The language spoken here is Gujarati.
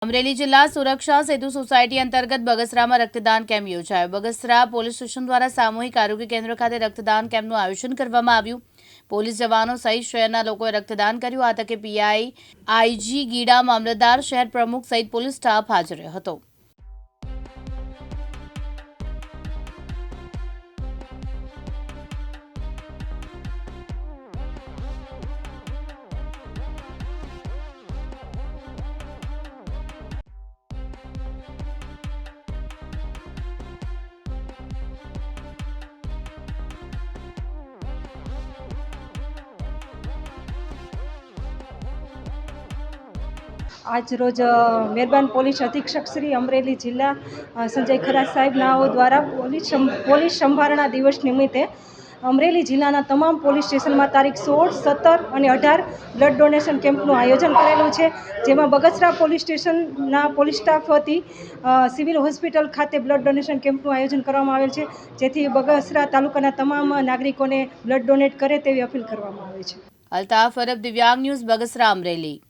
અમરેલી જિલ્લા સુરક્ષા સેતુ સોસાયટી અંતર્ગત બગસરામાં રક્તદાન કેમ્પ યોજાયો। બગસરા પોલીસ સ્ટેશન દ્વારા સામૂહિક આરોગ્ય કેન્દ્ર ખાતે રક્તદાન કેમ્પનું આયોજન કરવામાં આવ્યું। પોલીસ જવાનો સહિત શહેરના લોકોએ રક્તદાન કર્યું। આ તકે પીઆઈ, આઈજી ગીડા, મામલતદાર, શહેર પ્રમુખ સહિત પોલીસ સ્ટાફ હાજર રહ્યો હતો। आज रोज मेहरबान पोलीस अधीक्षक श्री अमरेली जिला संजय खराज साहेब नाओ द्वारा पोलीस संभारणा दिवस निमित्ते अमरेली जिल्लाना तमाम पोलीस स्टेशन में तारीख 16, 17 और 18 ब्लड डोनेशन केम्पનું આયોજન કરેલું છે, જેમાં બગસરા પોલીસ સ્ટેશનના પોલીસ સ્ટાફ વતી સિવિલ હોસ્પિટલ ખાતે બ્લડ ડોનેશન કેમ્પનું આયોજન કરવામાં આવેલ છે, જેથી બગસરા તાલુકાના તમામ નાગરિકોને બ્લડ ડોનેટ કરે તેવી અપીલ કરવામાં આવે છે। અલ્તાફ અરબ, દિવ્યાંગ ન્યૂઝ, બગસરા, અમરેલી।